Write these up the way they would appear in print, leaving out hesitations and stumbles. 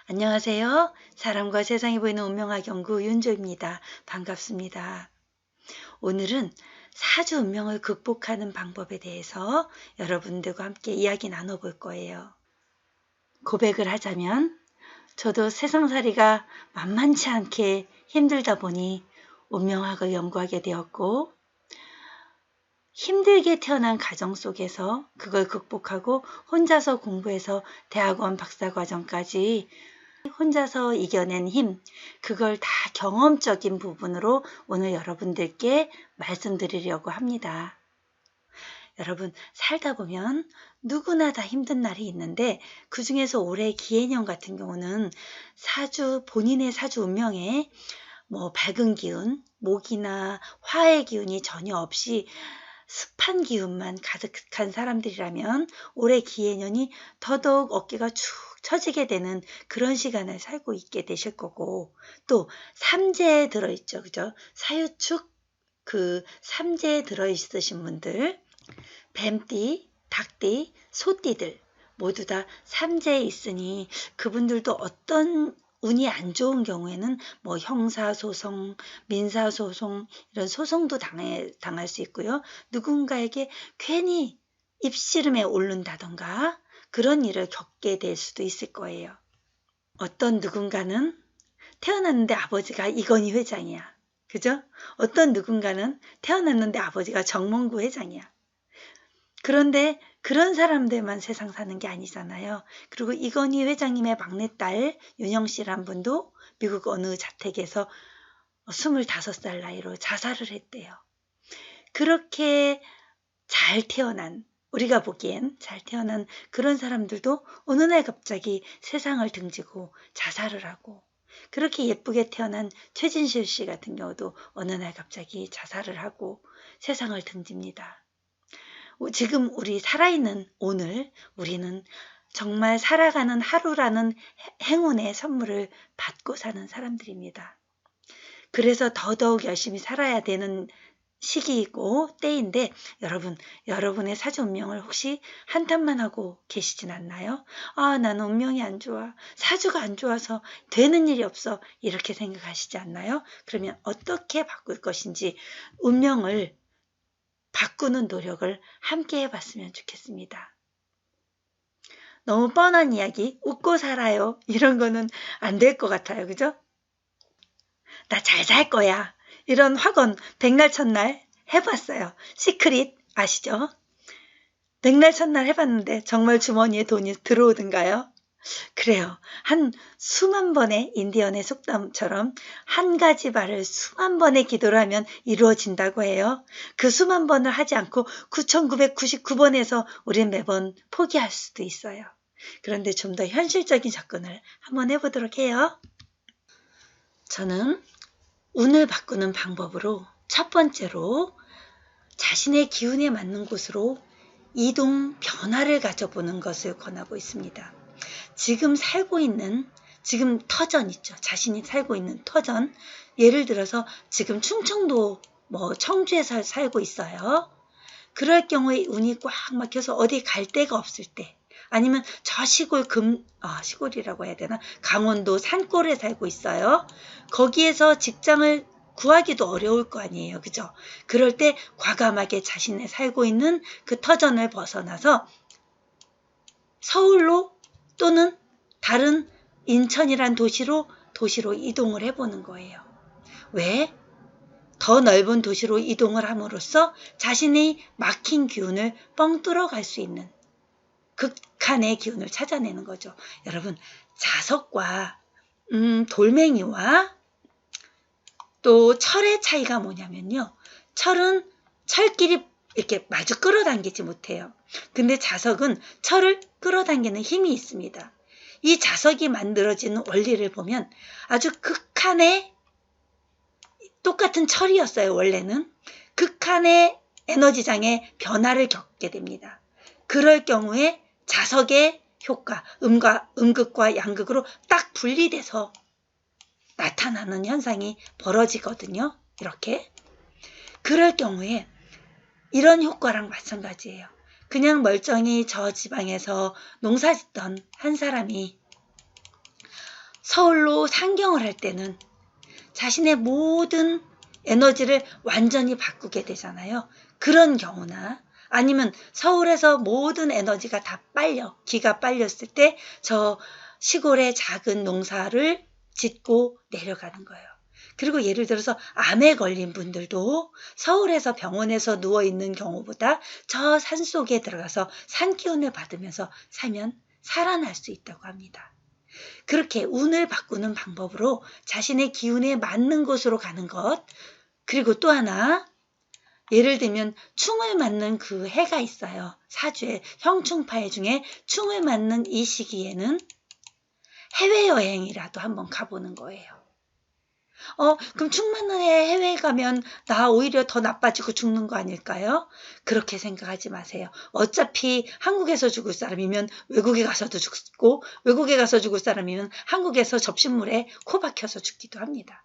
안녕하세요. 사람과 세상이 보이는 운명학 연구 윤조입니다. 반갑습니다. 오늘은 사주 운명을 극복하는 방법에 대해서 여러분들과 함께 이야기 나눠볼 거예요. 고백을 하자면 저도 세상살이가 만만치 않게 힘들다 보니 운명학을 연구하게 되었고, 힘들게 태어난 가정 속에서 그걸 극복하고 혼자서 공부해서 대학원 박사과정까지 혼자서 이겨낸 힘, 그걸 다 경험적인 부분으로 오늘 여러분들께 말씀드리려고 합니다. 여러분, 살다 보면 누구나 다 힘든 날이 있는데 그 중에서 올해 기해년 같은 경우는 본인의 사주 운명에 밝은 기운, 목이나 화의 기운이 전혀 없이 습한 기운만 가득한 사람들이라면 올해 기해년이 더더욱 어깨가 축 처지게 되는 그런 시간을 살고 있게 되실 거고, 또 삼재에 들어있죠. 그죠? 사유축 삼재에 들어있으신 분들, 뱀띠, 닭띠, 소띠들 모두 다 삼재에 있으니 그분들도 어떤 운이 안 좋은 경우에는 형사소송, 민사소송 이런 소송도 당할 수 있고요. 누군가에게 괜히 입씨름에 오른다던가 그런 일을 겪게 될 수도 있을 거예요. 어떤 누군가는 태어났는데 아버지가 이건희 회장이야. 그죠? 어떤 누군가는 태어났는데 아버지가 정몽구 회장이야. 그런데 그런 사람들만 세상 사는 게 아니잖아요. 그리고 이건희 회장님의 막내딸 윤영씨란 분도 미국 어느 자택에서 25살 나이로 자살을 했대요. 그렇게 잘 태어난, 우리가 보기엔 잘 태어난 그런 사람들도 어느 날 갑자기 세상을 등지고 자살을 하고, 그렇게 예쁘게 태어난 최진실 씨 같은 경우도 어느 날 갑자기 자살을 하고 세상을 등집니다. 지금 우리 살아있는 오늘 우리는 정말 살아가는 하루라는 행운의 선물을 받고 사는 사람들입니다. 그래서 더더욱 열심히 살아야 되는 시기이고 때인데, 여러분의 사주 운명을 혹시 한탄만 하고 계시진 않나요? 나는 운명이 안 좋아, 사주가 안 좋아서 되는 일이 없어, 이렇게 생각하시지 않나요? 그러면 어떻게 바꿀 것인지 운명을 바꾸는 노력을 함께 해봤으면 좋겠습니다. 너무 뻔한 이야기, 웃고 살아요, 이런 거는 안 될 것 같아요. 그죠? 나 잘 살 거야, 이런 확언 백날 첫날 해봤어요. 시크릿 아시죠? 백날 첫날 해봤는데 정말 주머니에 돈이 들어오던가요? 그래요. 한 수만 번의 인디언의 속담처럼 한 가지 말을 수만 번의 기도를 하면 이루어진다고 해요. 그 수만 번을 하지 않고 9,999번에서 우린 매번 포기할 수도 있어요. 그런데 좀 더 현실적인 접근을 한번 해보도록 해요. 저는 운을 바꾸는 방법으로 첫 번째로 자신의 기운에 맞는 곳으로 이동 변화를 가져보는 것을 권하고 있습니다. 지금 터전 있죠. 자신이 살고 있는 터전. 예를 들어서 지금 충청도 청주에서 살고 있어요. 그럴 경우에 운이 꽉 막혀서 어디 갈 데가 없을 때, 아니면 저 시골이라고 해야 되나? 강원도 산골에 살고 있어요. 거기에서 직장을 구하기도 어려울 거 아니에요. 그죠? 그럴 때 과감하게 자신의 살고 있는 그 터전을 벗어나서 서울로 또는 다른 인천이란 도시로 이동을 해보는 거예요. 왜? 더 넓은 도시로 이동을 함으로써 자신의 막힌 기운을 뻥 뚫어갈 수 있는 극한의 기운을 찾아내는 거죠. 여러분, 자석과 돌멩이와 또 철의 차이가 뭐냐면요. 철은 철끼리 이렇게 마주 끌어당기지 못해요. 근데 자석은 철을 끌어당기는 힘이 있습니다. 이 자석이 만들어지는 원리를 보면 아주 극한의, 똑같은 철이었어요. 원래는 극한의 에너지장의 변화를 겪게 됩니다. 그럴 경우에 자석의 효과, 음극과 양극으로 딱 분리돼서 나타나는 현상이 벌어지거든요. 이렇게. 그럴 경우에 이런 효과랑 마찬가지예요. 그냥 멀쩡히 저 지방에서 농사짓던 한 사람이 서울로 상경을 할 때는 자신의 모든 에너지를 완전히 바꾸게 되잖아요. 그런 경우나 아니면 서울에서 모든 에너지가 다 기가 빨렸을 때 저 시골의 작은 농사를 짓고 내려가는 거예요. 그리고 예를 들어서 암에 걸린 분들도 서울에서 병원에서 누워있는 경우보다 저 산속에 들어가서 산기운을 받으면서 살면 살아날 수 있다고 합니다. 그렇게 운을 바꾸는 방법으로 자신의 기운에 맞는 곳으로 가는 것, 그리고 또 하나 예를 들면 충을 맞는 그 해가 있어요. 사주에 형충파해 중에 충을 맞는 이 시기에는 해외여행이라도 한번 가보는 거예요. 그럼 충 맞는 해 해외에 가면 나 오히려 더 나빠지고 죽는 거 아닐까요? 그렇게 생각하지 마세요. 어차피 한국에서 죽을 사람이면 외국에 가서도 죽고 외국에 가서 죽을 사람이면 한국에서 접신물에 코 박혀서 죽기도 합니다.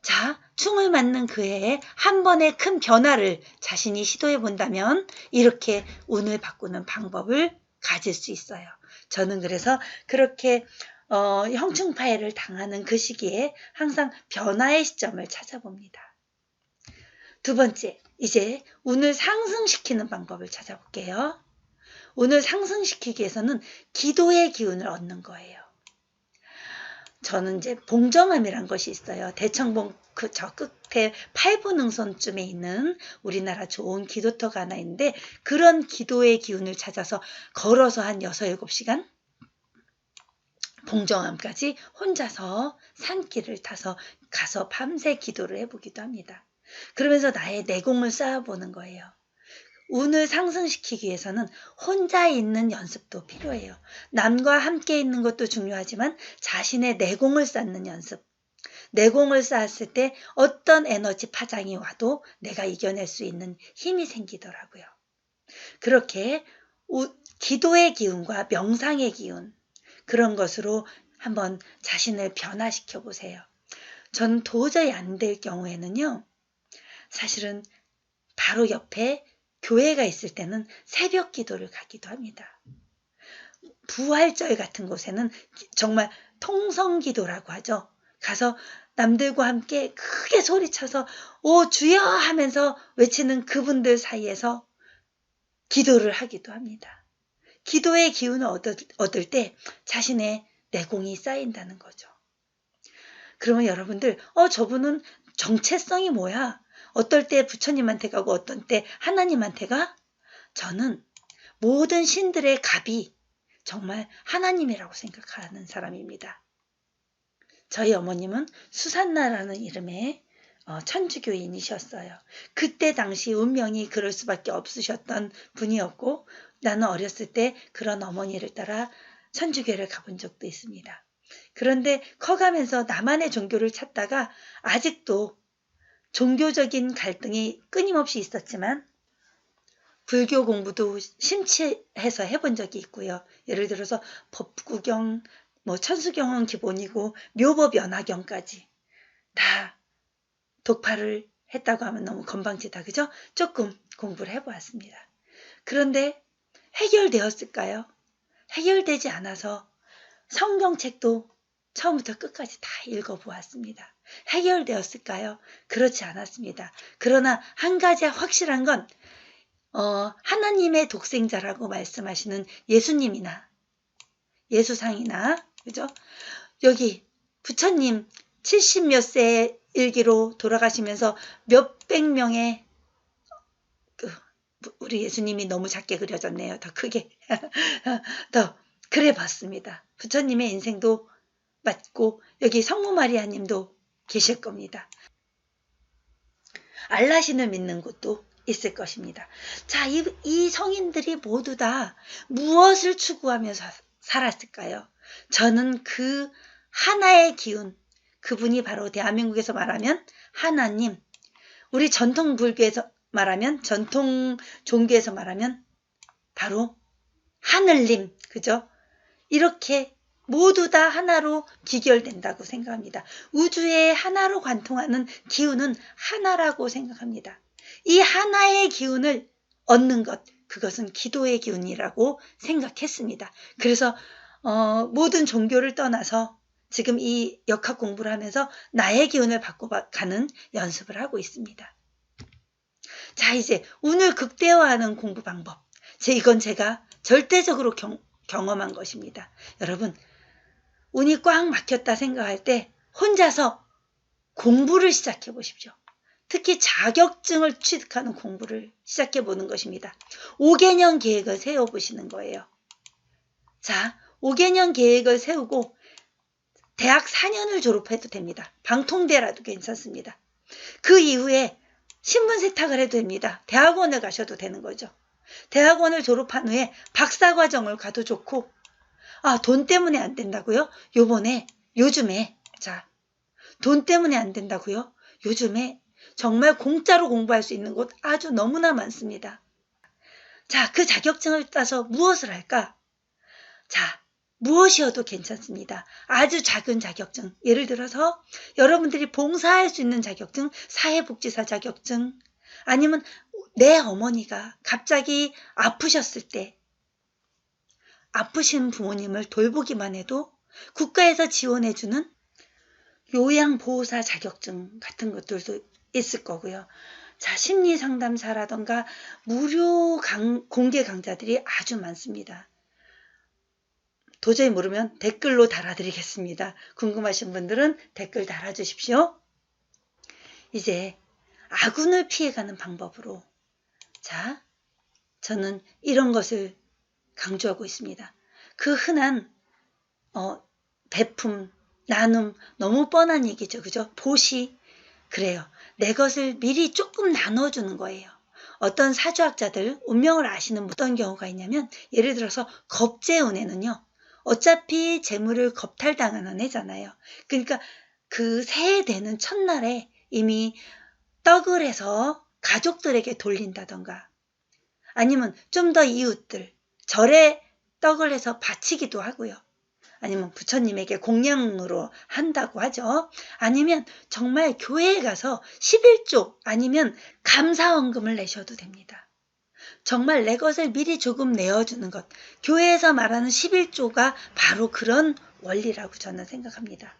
자, 충을 맞는 그 해에 한 번의 큰 변화를 자신이 시도해 본다면 이렇게 운을 바꾸는 방법을 가질 수 있어요. 저는 그래서 그렇게 형충파해를 당하는 그 시기에 항상 변화의 시점을 찾아봅니다. 두 번째, 이제 운을 상승시키는 방법을 찾아볼게요. 운을 상승시키기 위해서는 기도의 기운을 얻는 거예요. 저는 이제 봉정암이란 것이 있어요. 대청봉 저 끝에 8분 능선쯤에 있는 우리나라 좋은 기도터가 하나 있는데 그런 기도의 기운을 찾아서 걸어서 한 6, 7시간 봉정암까지 혼자서 산길을 타서 가서 밤새 기도를 해보기도 합니다. 그러면서 나의 내공을 쌓아보는 거예요. 운을 상승시키기 위해서는 혼자 있는 연습도 필요해요. 남과 함께 있는 것도 중요하지만 자신의 내공을 쌓는 연습. 내공을 쌓았을 때 어떤 에너지 파장이 와도 내가 이겨낼 수 있는 힘이 생기더라고요. 그렇게 기도의 기운과 명상의 기운, 그런 것으로 한번 자신을 변화시켜 보세요. 전 도저히 안 될 경우에는요, 사실은 바로 옆에 교회가 있을 때는 새벽 기도를 가기도 합니다. 부활절 같은 곳에는 정말 통성기도라고 하죠. 가서 남들과 함께 크게 소리쳐서 오 주여 하면서 외치는 그분들 사이에서 기도를 하기도 합니다. 기도의 기운을 얻을 때 자신의 내공이 쌓인다는 거죠. 그러면 여러분들 저분은 정체성이 뭐야? 어떨 때 부처님한테 가고 어떤 때 하나님한테 가? 저는 모든 신들의 갑이 정말 하나님이라고 생각하는 사람입니다. 저희 어머님은 수산나라는 이름의 천주교인이셨어요. 그때 당시 운명이 그럴 수밖에 없으셨던 분이었고 나는 어렸을 때 그런 어머니를 따라 천주교를 가본 적도 있습니다. 그런데 커가면서 나만의 종교를 찾다가 아직도 종교적인 갈등이 끊임없이 있었지만 불교 공부도 심취해서 해본 적이 있고요. 예를 들어서 법구경, 천수경은 기본이고 묘법 연화경까지 다 독파를 했다고 하면 너무 건방지다. 그죠? 조금 공부를 해보았습니다. 그런데 해결되었을까요? 해결되지 않아서 성경책도 처음부터 끝까지 다 읽어보았습니다. 해결되었을까요? 그렇지 않았습니다. 그러나 한 가지 확실한 건 하나님의 독생자라고 말씀하시는 예수님이나 예수상이나 그죠? 여기 부처님 70몇 세의 일기로 돌아가시면서 몇백 명의 우리 예수님이 너무 작게 그려졌네요. 더 크게 더 그래 봤습니다. 부처님의 인생도 맞고 여기 성모 마리아님도 계실 겁니다. 알라신을 믿는 곳도 있을 것입니다. 자, 이 성인들이 모두 다 무엇을 추구하면서 살았을까요? 저는 그 하나의 기운, 그분이 바로 대한민국에서 말하면 하나님, 우리 전통 불교에서 말하면, 전통 종교에서 말하면 바로 하늘님, 그죠? 이렇게 모두 다 하나로 귀결된다고 생각합니다. 우주의 하나로 관통하는 기운은 하나라고 생각합니다. 이 하나의 기운을 얻는 것, 그것은 기도의 기운이라고 생각했습니다. 그래서 모든 종교를 떠나서 지금 이 역학 공부를 하면서 나의 기운을 바꿔가는 연습을 하고 있습니다. 자, 이제 운을 극대화하는 공부 방법. 이건 제가 절대적으로 경험한 것입니다. 여러분, 운이 꽉 막혔다 생각할 때 혼자서 공부를 시작해 보십시오. 특히 자격증을 취득하는 공부를 시작해 보는 것입니다. 5개년 계획을 세워보시는 거예요. 자, 5개년 계획을 세우고 대학 4년을 졸업해도 됩니다. 방통대라도 괜찮습니다. 그 이후에 신분 세탁을 해도 됩니다. 대학원을 가셔도 되는 거죠. 대학원을 졸업한 후에 박사과정을 가도 좋고, 돈 때문에 안 된다고요? 요즘에 돈 때문에 안 된다고요? 요즘에 정말 공짜로 공부할 수 있는 곳 아주 너무나 많습니다. 자, 그 자격증을 따서 무엇을 할까? 자, 무엇이어도 괜찮습니다. 아주 작은 자격증, 예를 들어서 여러분들이 봉사할 수 있는 자격증, 사회복지사 자격증, 아니면 내 어머니가 갑자기 아프셨을 때 아프신 부모님을 돌보기만 해도 국가에서 지원해주는 요양보호사 자격증 같은 것들도 있을 거고요. 자, 심리상담사라던가 무료 공개 강좌들이 아주 많습니다. 도저히 모르면 댓글로 달아드리겠습니다. 궁금하신 분들은 댓글 달아주십시오. 이제 아군을 피해가는 방법으로, 자, 저는 이런 것을 강조하고 있습니다. 그 흔한 베품, 나눔, 너무 뻔한 얘기죠. 그죠? 보시. 그래요. 내 것을 미리 조금 나눠주는 거예요. 어떤 사주학자들, 운명을 아시는 어떤 경우가 있냐면, 예를 들어서 겁재운에는요, 어차피 재물을 겁탈당하는 애잖아요. 그러니까 그 새해 되는 첫날에 이미 떡을 해서 가족들에게 돌린다던가, 아니면 좀 더 이웃들, 절에 떡을 해서 바치기도 하고요. 아니면 부처님에게 공양으로 한다고 하죠. 아니면 정말 교회에 가서 11조 아니면 감사원금을 내셔도 됩니다. 정말 내 것을 미리 조금 내어주는 것. 교회에서 말하는 11조가 바로 그런 원리라고 저는 생각합니다.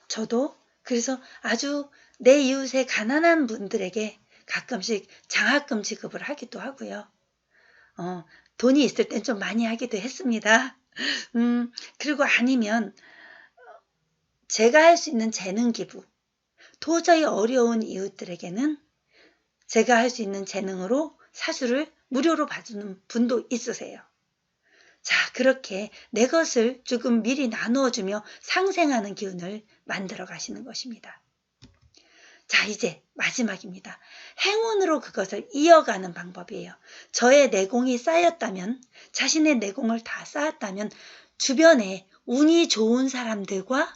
저도 그래서 아주 내 이웃의 가난한 분들에게 가끔씩 장학금 지급을 하기도 하고요. 돈이 있을 땐 좀 많이 하기도 했습니다. 그리고 아니면 제가 할 수 있는 재능 기부, 도저히 어려운 이웃들에게는 제가 할 수 있는 재능으로 사주를 무료로 봐주는 분도 있으세요. 자, 그렇게 내 것을 조금 미리 나누어주며 상생하는 기운을 만들어 가시는 것입니다. 자, 이제 마지막입니다. 행운으로 그것을 이어가는 방법이에요. 저의 내공이 쌓였다면, 자신의 내공을 다 쌓았다면 주변에 운이 좋은 사람들과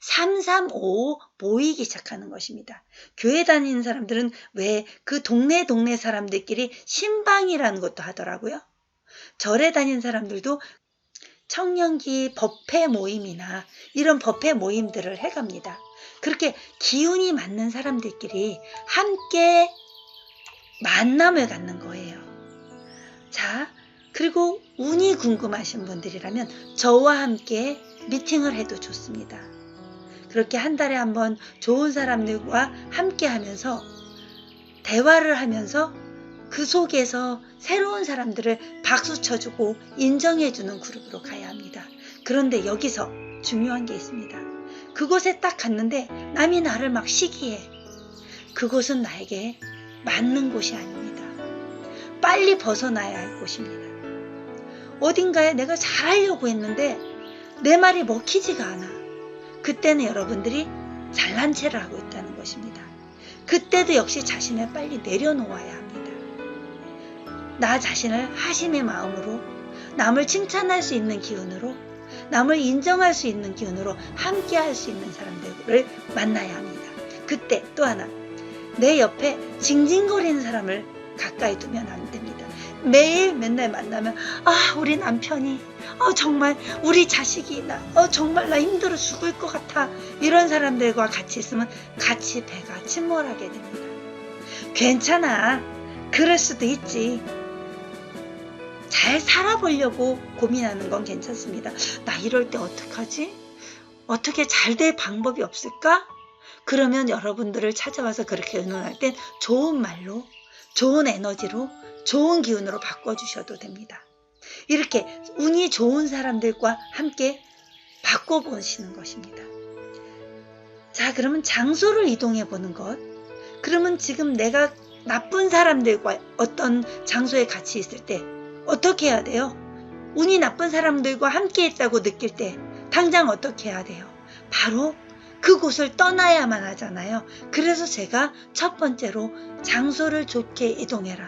335 모이기 시작하는 것입니다. 교회 다니는 사람들은 왜 그 동네 사람들끼리 신방이라는 것도 하더라고요. 절에 다니는 사람들도 청년기 법회 모임이나 이런 법회 모임들을 해갑니다. 그렇게 기운이 맞는 사람들끼리 함께 만남을 갖는 거예요. 자, 그리고 운이 궁금하신 분들이라면 저와 함께 미팅을 해도 좋습니다. 그렇게 한 달에 한 번 좋은 사람들과 함께 하면서 대화를 하면서 그 속에서 새로운 사람들을 박수 쳐주고 인정해주는 그룹으로 가야 합니다. 그런데 여기서 중요한 게 있습니다. 그곳에 딱 갔는데 남이 나를 막 시기해. 그곳은 나에게 맞는 곳이 아닙니다. 빨리 벗어나야 할 곳입니다. 어딘가에 내가 잘하려고 했는데 내 말이 먹히지가 않아. 그때는 여러분들이 잘난 체를 하고 있다는 것입니다. 그때도 역시 자신을 빨리 내려놓아야 합니다. 나 자신을 하심의 마음으로, 남을 칭찬할 수 있는 기운으로, 남을 인정할 수 있는 기운으로 함께 할 수 있는 사람들을 만나야 합니다. 그때 또 하나, 내 옆에 징징거리는 사람을 가까이 두면 안 됩니다. 매일 맨날 만나면 우리 남편이 정말 우리 자식이 정말 나 힘들어 죽을 것 같아, 이런 사람들과 같이 있으면 같이 배가 침몰하게 됩니다. 괜찮아, 그럴 수도 있지. 잘 살아보려고 고민하는 건 괜찮습니다. 나 이럴 때 어떡하지? 어떻게 잘 될 방법이 없을까? 그러면 여러분들을 찾아와서 그렇게 의논할 땐 좋은 말로, 좋은 에너지로, 좋은 기운으로 바꿔주셔도 됩니다. 이렇게 운이 좋은 사람들과 함께 바꿔보시는 것입니다. 자, 그러면 장소를 이동해 보는 것. 그러면 지금 내가 나쁜 사람들과 어떤 장소에 같이 있을 때 어떻게 해야 돼요? 운이 나쁜 사람들과 함께 있다고 느낄 때 당장 어떻게 해야 돼요? 바로 그곳을 떠나야만 하잖아요. 그래서 제가 첫 번째로 장소를 좋게 이동해라.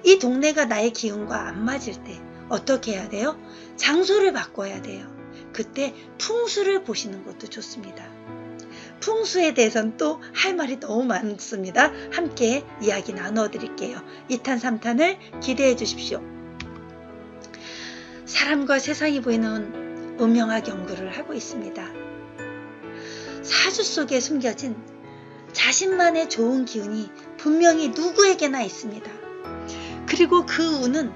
이 동네가 나의 기운과 안 맞을 때 어떻게 해야 돼요? 장소를 바꿔야 돼요. 그때 풍수를 보시는 것도 좋습니다. 풍수에 대해서는 또 할 말이 너무 많습니다. 함께 이야기 나눠 드릴게요. 2탄, 3탄을 기대해 주십시오. 사람과 세상이 보이는 운명학 연구를 하고 있습니다. 사주 속에 숨겨진 자신만의 좋은 기운이 분명히 누구에게나 있습니다. 그리고 그 운은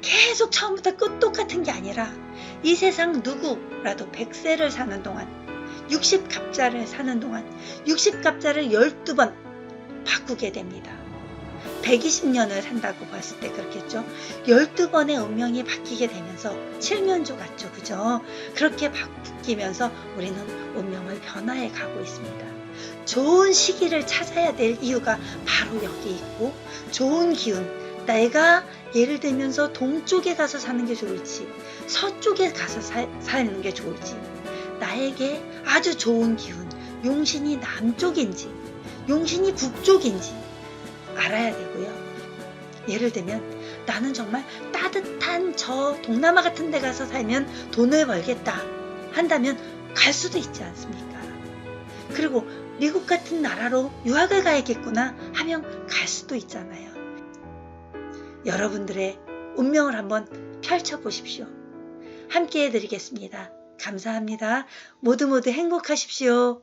계속 처음부터 끝 똑같은 게 아니라 이 세상 누구라도 100세를 사는 동안 60갑자를 사는 동안 60갑자를 12번 바꾸게 됩니다. 120년을 산다고 봤을 때 그렇겠죠. 12번의 운명이 바뀌게 되면서 칠면조 같죠. 그죠? 그렇게 바뀌면서 우리는 운명을 변화해 가고 있습니다. 좋은 시기를 찾아야 될 이유가 바로 여기 있고, 좋은 기운, 내가 예를 들면서 동쪽에 가서 사는 게 좋을지 서쪽에 가서 사는 게 좋을지, 나에게 아주 좋은 기운, 용신이 남쪽인지 용신이 북쪽인지 알아야 되고요. 예를 들면 나는 정말 따뜻한 저 동남아 같은 데 가서 살면 돈을 벌겠다 한다면 갈 수도 있지 않습니까? 그리고 미국 같은 나라로 유학을 가야겠구나 하면 갈 수도 있잖아요. 여러분들의 운명을 한번 펼쳐보십시오. 함께 해드리겠습니다. 감사합니다. 모두 행복하십시오.